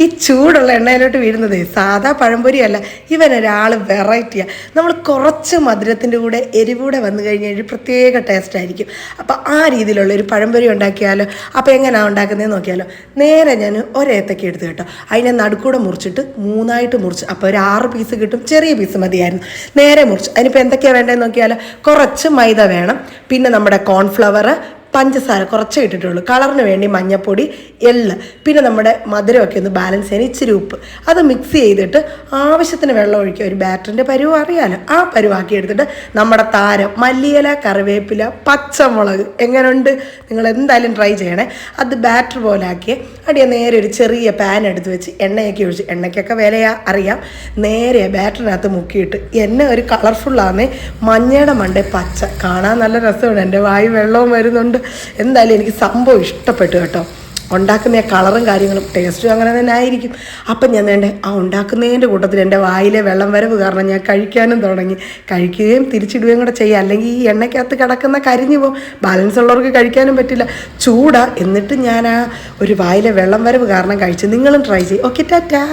ഈ ചൂടുള്ള എണ്ണയിലോട്ട് വീഴുന്നത് സാധാ പഴംപൊരിയല്ല, ഇവനൊരാൾ വെറൈറ്റിയാണ്. നമ്മൾ കുറച്ച് മധുരത്തിൻ്റെ കൂടെ എരിവൂടെ വന്നു കഴിഞ്ഞാൽ ഒരു പ്രത്യേക ടേസ്റ്റ് ആയിരിക്കും. അപ്പോൾ ആ രീതിയിലുള്ള ഒരു പഴംപൊരി ഉണ്ടാക്കിയാലോ? അപ്പോൾ എങ്ങനെയാണ് ഉണ്ടാക്കുന്നതെന്ന് നോക്കിയാലോ? നേരെ ഞാൻ ഒരേത്തക്ക എടുത്ത് കേട്ടോ, അതിനെ നടുക്കൂടെ മുറിച്ചിട്ട് 3ആയിട്ട് മുറിച്ച്, അപ്പോൾ ഒരു 6 പീസ് കിട്ടും. ചെറിയ പീസ് മതിയായിരുന്നു. നേരെ മുറിച്ച് അതിനിപ്പോൾ എന്തൊക്കെയാണ് വേണ്ടതെന്ന് നോക്കിയാലോ? കുറച്ച് മൈദ വേണം, പിന്നെ നമ്മുടെ കോൺഫ്ലവർ, പഞ്ചസാര കുറച്ചേ ഇട്ടിട്ടുള്ളൂ, കളറിന് വേണ്ടി മഞ്ഞൾപ്പൊടി, എള്ള്, പിന്നെ നമ്മുടെ മധുരമൊക്കെ ഒന്ന് ബാലൻസ് ചെയ്യാൻ ഇച്ചിരി ഉപ്പ്. അത് മിക്സ് ചെയ്തിട്ട് ആവശ്യത്തിന് വെള്ളം ഒഴിക്കുക. ഒരു ബാറ്ററിൻ്റെ പരുവ് അറിയാലോ, ആ പരുവാക്കി എടുത്തിട്ട് നമ്മുടെ താരം, മല്ലിയില, കറിവേപ്പില, പച്ചമുളക്, എങ്ങനെയുണ്ട്? നിങ്ങൾ എന്തായാലും ട്രൈ ചെയ്യണേ. അത് ബാറ്റർ പോലെ ആക്കി അടിയെ നേരെ ഒരു ചെറിയ പാൻ എടുത്ത് വെച്ച് എണ്ണയൊക്കെ ഒഴിച്ച്, എണ്ണയ്ക്കൊക്കെ വിലയാ അറിയാം, നേരെ ബാറ്ററിനകത്ത് മുക്കിയിട്ട് എണ്ണ ഒരു കളർഫുള്ളാന്നേ, മഞ്ഞയുടെ മണ്ടേ പച്ച, കാണാൻ നല്ല രസമാണ്. എൻ്റെ വായി വെള്ളവും വരുന്നുണ്ട്. എന്തായാലും എനിക്ക് സംഭവം ഇഷ്ടപ്പെട്ടു കേട്ടോ. ഉണ്ടാക്കുന്ന കളറും കാര്യങ്ങളും ടേസ്റ്റും അങ്ങനെ തന്നെ ആയിരിക്കും. അപ്പം ഞാൻ വേണ്ടേ ആ ഉണ്ടാക്കുന്നതിൻ്റെ കൂട്ടത്തിൽ എൻ്റെ വായിലെ വെള്ളം വരവ് കാരണം ഞാൻ കഴിക്കാനും തുടങ്ങി. കഴിക്കുകയും തിരിച്ചിടുകയും കൂടെ ചെയ്യുക, അല്ലെങ്കിൽ ഈ എണ്ണയ്ക്കകത്ത് കിടക്കുന്ന കരിഞ്ഞു പോകും. ബാലൻസ് ഉള്ളവർക്ക് കഴിക്കാനും പറ്റില്ല, ചൂടാ. എന്നിട്ട് ഞാൻ ആ ഒരു വായിലെ വെള്ളം വരവ് കാരണം കഴിച്ചു. നിങ്ങളും ട്രൈ ചെയ്യും. ഓക്കെ, ടാറ്റാ.